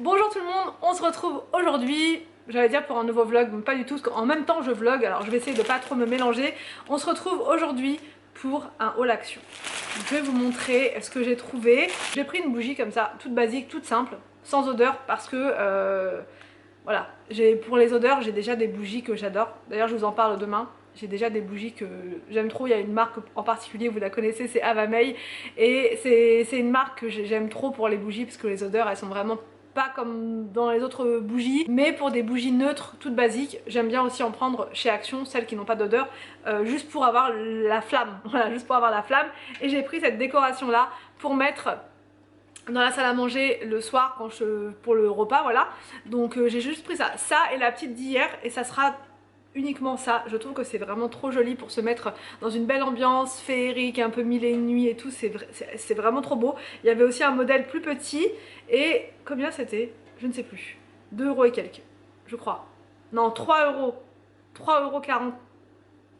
Bonjour tout le monde, on se retrouve aujourd'hui, j'allais dire pour un nouveau vlog, mais pas du tout, parce qu'en même temps je vlog, alors je vais essayer de pas trop me mélanger. On se retrouve aujourd'hui pour un haul action. Je vais vous montrer ce que j'ai trouvé. J'ai pris une bougie comme ça, toute basique, toute simple, sans odeur, parce que voilà, pour les odeurs, j'ai déjà des bougies que j'adore. D'ailleurs je vous en parle demain. J'ai déjà des bougies que j'aime trop, il y a une marque en particulier, vous la connaissez, c'est Avamey. Et c'est une marque que j'aime trop pour les bougies, parce que les odeurs, elles sont vraiment pas comme dans les autres bougies, mais pour des bougies neutres, toutes basiques. J'aime bien aussi en prendre chez Action, celles qui n'ont pas d'odeur, juste pour avoir la flamme, voilà, juste pour avoir la flamme. Et j'ai pris cette décoration là pour mettre dans la salle à manger le soir pour le repas, voilà. Donc j'ai juste pris ça et la petite d'hier, et ça sera uniquement ça. Je trouve que c'est vraiment trop joli pour se mettre dans une belle ambiance féerique, un peu mille et une nuits et tout, c'est vraiment trop beau. Il y avait aussi un modèle plus petit, et combien c'était? Je ne sais plus, 2 € et quelques, je crois. Non, 3 €, 3,49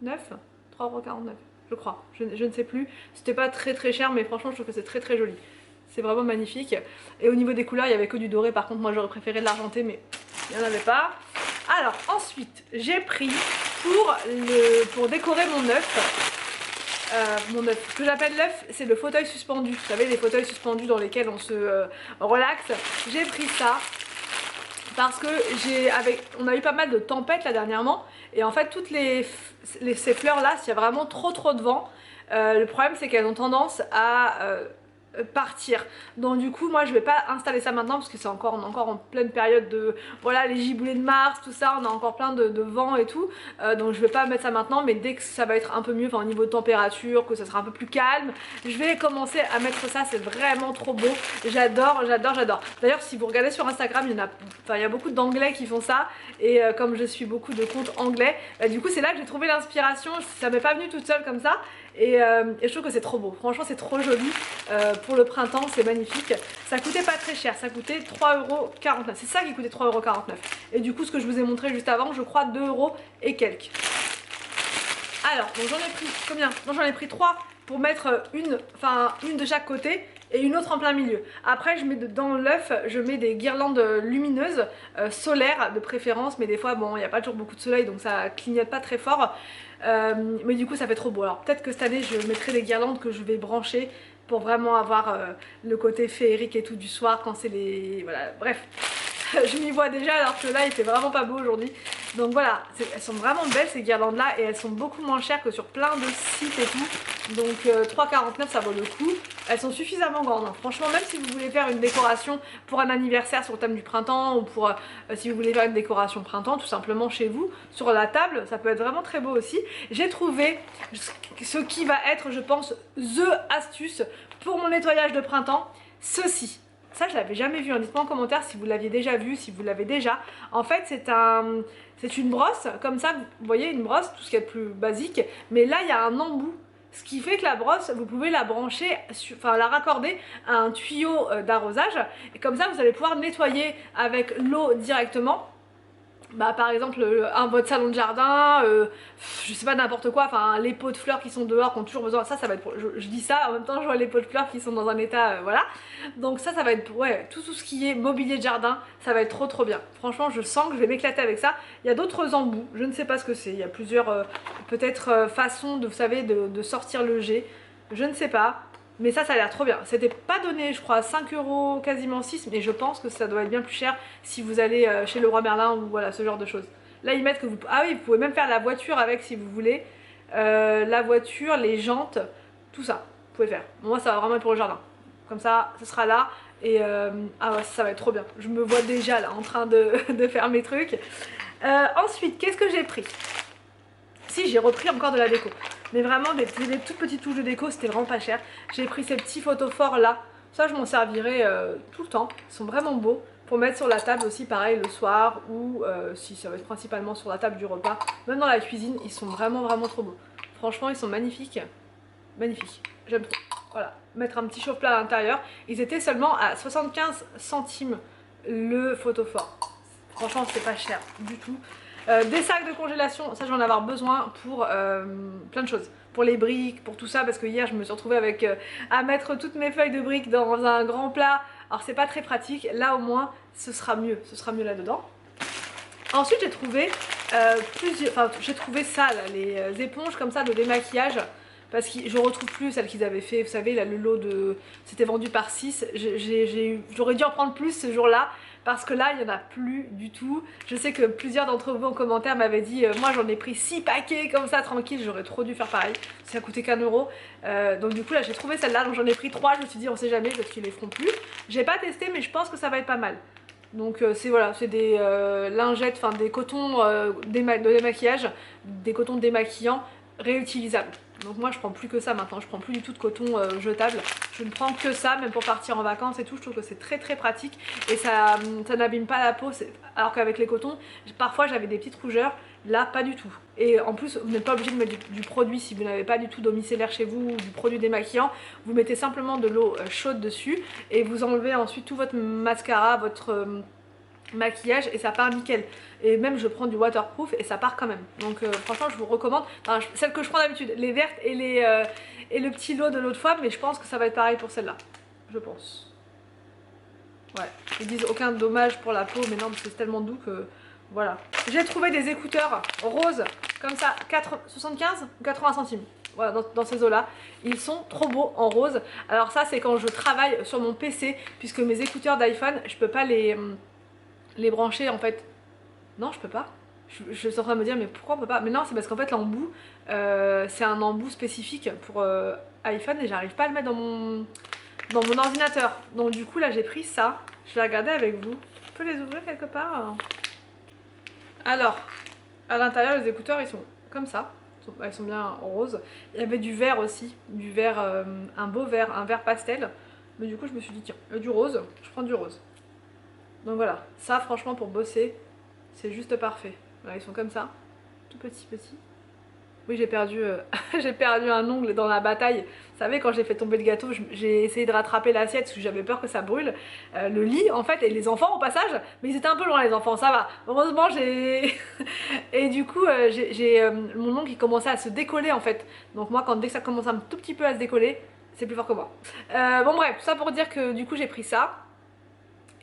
€, 3,49 €, je crois, je ne sais plus. C'était pas très cher, mais franchement je trouve que c'est très joli. C'est vraiment magnifique. Et au niveau des couleurs, il n'y avait que du doré. Par contre, moi j'aurais préféré de l'argenté, mais il n'y en avait pas. Alors ensuite, j'ai pris pour décorer mon œuf. Ce que j'appelle l'œuf, c'est le fauteuil suspendu. Vous savez, les fauteuils suspendus dans lesquels on se relaxe. J'ai pris ça parce que on a eu pas mal de tempêtes là dernièrement. Et en fait, toutes ces fleurs là, s'il y a vraiment trop de vent, le problème c'est qu'elles ont tendance à partir. Donc du coup moi je vais pas installer ça maintenant, parce que on est encore en pleine période de, voilà, les giboulées de mars, tout ça, on a encore plein de vent et tout, donc je vais pas mettre ça maintenant, mais dès que ça va être un peu mieux, enfin au niveau de température, que ça sera un peu plus calme, je vais commencer à mettre ça. C'est vraiment trop beau, j'adore. D'ailleurs si vous regardez sur Instagram, il y a beaucoup d'anglais qui font ça, et comme je suis beaucoup de comptes anglais, du coup c'est là que j'ai trouvé l'inspiration. Ça m'est pas venu toute seule comme ça, et je trouve que c'est trop beau, franchement c'est trop joli. Pour le printemps, c'est magnifique. Ça coûtait pas très cher, ça coûtait 3,49 €. C'est ça qui coûtait 3,49 €. Et du coup, ce que je vous ai montré juste avant, je crois 2 € et quelques. Alors, donc j'en ai pris combien? Donc j'en ai pris 3 pour mettre une de chaque côté et une autre en plein milieu. Après, je mets dans l'œuf, je mets des guirlandes lumineuses, solaires de préférence, mais des fois, bon, il n'y a pas toujours beaucoup de soleil, donc ça clignote pas très fort. Mais du coup, ça fait trop beau. Alors peut-être que cette année, je mettrai des guirlandes que je vais brancher pour vraiment avoir le côté féerique et tout du soir quand c'est les... Voilà, bref. Je m'y vois déjà, alors que là il fait vraiment pas beau aujourd'hui. Donc voilà, elles sont vraiment belles ces guirlandes là, et elles sont beaucoup moins chères que sur plein de sites et tout. Donc 3,49 € ça vaut le coup. Elles sont suffisamment grandes, hein. Franchement, même si vous voulez faire une décoration pour un anniversaire sur le thème du printemps, ou pour si vous voulez faire une décoration printemps tout simplement chez vous, sur la table, ça peut être vraiment très beau aussi. J'ai trouvé ce qui va être, je pense, THE astuce pour mon nettoyage de printemps. Ceci. Ça je l'avais jamais vu, dites-moi en commentaire si vous l'aviez déjà vu, si vous l'avez déjà. En fait c'est une brosse, comme ça, vous voyez, une brosse, tout ce qui est plus basique, mais là il y a un embout, ce qui fait que la brosse, vous pouvez la brancher, enfin la raccorder à un tuyau d'arrosage, et comme ça vous allez pouvoir nettoyer avec l'eau directement. Bah, par exemple votre salon de jardin, je sais pas, n'importe quoi, enfin les pots de fleurs qui sont dehors, qui ont toujours besoin, ça va être pour, je dis ça en même temps je vois les pots de fleurs qui sont dans un état, voilà, donc ça va être pour, ouais, tout ce qui est mobilier de jardin, ça va être trop bien. Franchement je sens que je vais m'éclater avec ça. Il y a d'autres embouts, je ne sais pas ce que c'est, il y a plusieurs peut-être façons de, vous savez, de sortir le jet, je ne sais pas. Mais ça a l'air trop bien. C'était pas donné, je crois, 5 € quasiment 6, mais je pense que ça doit être bien plus cher si vous allez chez Leroy Merlin ou voilà, ce genre de choses. Là, ils mettent que vous... Ah oui, vous pouvez même faire la voiture avec si vous voulez. La voiture, les jantes, tout ça, vous pouvez faire. Moi, ça va vraiment être pour le jardin. Comme ça, ce sera là. Et ah ouais, ça va être trop bien. Je me vois déjà là en train de faire mes trucs. Ensuite, qu'est-ce que j'ai pris? Si, j'ai repris encore de la déco, mais vraiment des toutes petites touches de déco, c'était vraiment pas cher. J'ai pris ces petits photophores là, ça je m'en servirai tout le temps, ils sont vraiment beaux. Pour mettre sur la table aussi, pareil, le soir, ou si ça va être principalement sur la table du repas, même dans la cuisine, ils sont vraiment trop beaux. Franchement, ils sont magnifiques, j'aime trop. Voilà, mettre un petit chauffe-plat à l'intérieur, ils étaient seulement à 75 centimes le photophore. Franchement, c'est pas cher du tout. Des sacs de congélation, ça je vais en avoir besoin pour plein de choses, pour les briques, pour tout ça, parce que hier je me suis retrouvée avec à mettre toutes mes feuilles de briques dans un grand plat Alors c'est pas très pratique, là au moins ce sera mieux là-dedans. Ensuite j'ai trouvé j'ai trouvé ça là, les éponges comme ça de démaquillage. Parce que je retrouve plus celles qu'ils avaient fait, vous savez là, le lot de... C'était vendu par 6, j'aurais dû en prendre plus ce jour-là. Parce que là il n'y en a plus du tout. Je sais que plusieurs d'entre vous en commentaire m'avaient dit moi j'en ai pris 6 paquets comme ça tranquille, j'aurais trop dû faire pareil. Ça a coûté qu'1 €. Donc du coup là j'ai trouvé celle-là, donc j'en ai pris 3, je me suis dit on sait jamais parce qu'ils les feront plus. J'ai pas testé mais je pense que ça va être pas mal. Donc c'est voilà, c'est des lingettes, enfin des cotons de démaquillage, des cotons démaquillants réutilisables. Donc moi je prends plus que ça maintenant, je prends plus du tout de coton jetable. Je ne prends que ça, même pour partir en vacances et tout, je trouve que c'est très très pratique. Et ça n'abîme pas la peau, alors qu'avec les cotons, parfois j'avais des petites rougeurs, là pas du tout. Et en plus vous n'êtes pas obligé de mettre du produit si vous n'avez pas du tout d'eau micellaire chez vous ou du produit démaquillant. Vous mettez simplement de l'eau chaude dessus et vous enlevez ensuite tout votre mascara, votre... maquillage et ça part nickel. Et même je prends du waterproof et ça part quand même. Donc franchement je vous recommande, enfin, celle que je prends d'habitude, les vertes et le petit lot de l'autre fois, mais je pense que ça va être pareil pour celle-là, je pense. Ouais, ils disent aucun dommage pour la peau, mais non, c'est tellement doux que voilà. J'ai trouvé des écouteurs roses comme ça, 75 ou 80 centimes. Voilà, dans ces eaux là, ils sont trop beaux en rose. Alors ça c'est quand je travaille sur mon PC, puisque mes écouteurs d'iPhone je peux pas les brancher en fait. Non, je peux pas. Je suis en train de me dire mais pourquoi on peut pas? Mais non, c'est parce qu'en fait l'embout c'est un embout spécifique pour iPhone et j'arrive pas à le mettre dans mon ordinateur. Donc du coup là j'ai pris ça. Je vais regarder avec vous. Je peux les ouvrir quelque part? Alors à l'intérieur les écouteurs ils sont comme ça. Ils sont bien roses. Il y avait du vert aussi, du vert, un beau vert, un vert pastel. Mais du coup je me suis dit tiens, du rose, je prends du rose. Donc voilà, ça franchement pour bosser, c'est juste parfait. Voilà, ils sont comme ça, tout petit. Oui, j'ai perdu, j'ai perdu un ongle dans la bataille. Vous savez, quand j'ai fait tomber le gâteau, j'ai essayé de rattraper l'assiette parce que j'avais peur que ça brûle. Le lit, en fait, et les enfants au passage, mais ils étaient un peu loin les enfants, ça va. Heureusement, j'ai... Et du coup, mon ongle qui commençait à se décoller en fait. Donc moi, dès que ça commence un tout petit peu à se décoller, c'est plus fort que moi. Bon bref, tout ça pour dire que du coup j'ai pris ça.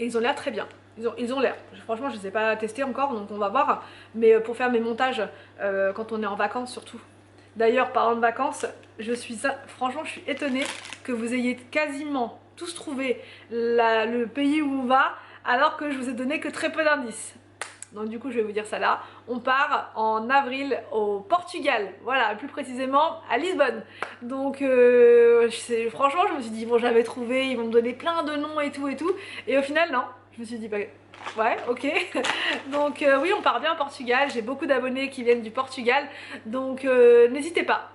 Et ils ont l'air très bien. Ils ont l'air. Franchement, je ne les ai pas testés encore, donc on va voir. Mais pour faire mes montages, quand on est en vacances surtout. D'ailleurs, parlant de vacances, franchement, je suis étonnée que vous ayez quasiment tous trouvé le pays où on va, alors que je vous ai donné que très peu d'indices. Donc du coup je vais vous dire ça là. On part en avril au Portugal, voilà, plus précisément à Lisbonne. Donc franchement je me suis dit bon j'avais trouvé, ils vont me donner plein de noms et tout. Et au final non, je me suis dit bah ouais ok. Donc oui on part bien au Portugal, j'ai beaucoup d'abonnés qui viennent du Portugal. Donc n'hésitez pas,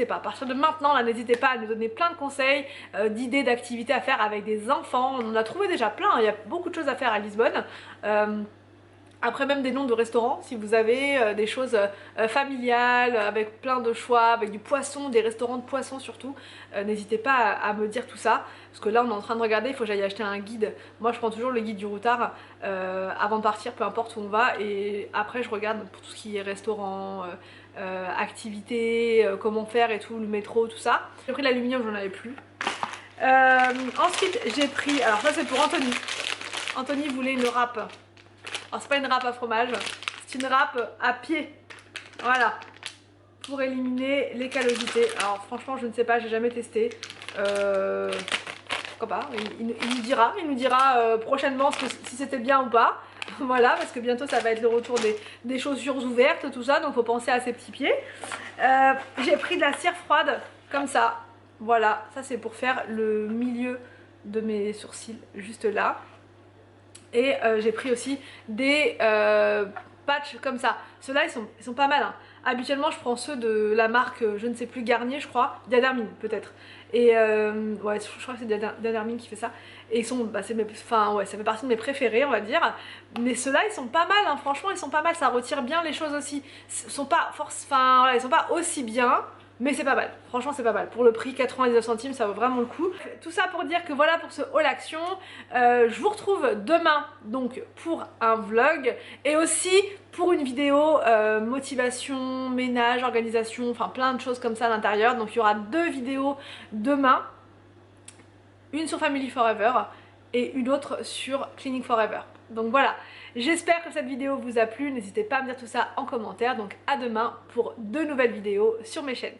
à partir de maintenant là n'hésitez pas à nous donner plein de conseils, d'idées, d'activités à faire avec des enfants. On en a trouvé déjà plein, il y a beaucoup de choses à faire à Lisbonne. Après même des noms de restaurants, si vous avez des choses familiales, avec plein de choix, avec du poisson, des restaurants de poisson surtout, n'hésitez pas à me dire tout ça, parce que là on est en train de regarder, il faut que j'aille acheter un guide. Moi je prends toujours le guide du routard avant de partir, peu importe où on va, et après je regarde pour tout ce qui est restaurant, activités, comment faire et tout, le métro, tout ça. J'ai pris l'aluminium, j'en avais plus. Ensuite j'ai pris, alors ça c'est pour Anthony. Anthony voulait une râpe. Alors c'est pas une râpe à fromage, c'est une râpe à pied, voilà, pour éliminer les callosités. Alors franchement je ne sais pas, j'ai jamais testé, pourquoi pas, il nous dira prochainement si c'était bien ou pas. Voilà, parce que bientôt ça va être le retour des chaussures ouvertes, tout ça, donc faut penser à ses petits pieds. J'ai pris de la cire froide, comme ça, voilà, ça c'est pour faire le milieu de mes sourcils, juste là. Et j'ai pris aussi des patchs comme ça. Ceux-là ils sont pas mal hein. Habituellement je prends ceux de la marque je ne sais plus, Garnier je crois, Diadermine peut-être. Et ouais je crois que c'est Diadermine qui fait ça. Et ils sont, bah, ouais, ça fait partie de mes préférés on va dire. Mais ceux-là ils sont pas mal hein. Franchement ils sont pas mal, ça retire bien les choses aussi. Ils sont pas voilà, ils sont pas aussi bien. Mais c'est pas mal, franchement c'est pas mal. Pour le prix 99 centimes ça vaut vraiment le coup. Tout ça pour dire que voilà pour ce haul action. Je vous retrouve demain donc pour un vlog et aussi pour une vidéo motivation, ménage, organisation, enfin plein de choses comme ça à l'intérieur. Donc il y aura 2 vidéos demain. Une sur Family Forever et une autre sur Cleaning Forever. Donc voilà, j'espère que cette vidéo vous a plu, n'hésitez pas à me dire tout ça en commentaire, donc à demain pour de nouvelles vidéos sur mes chaînes.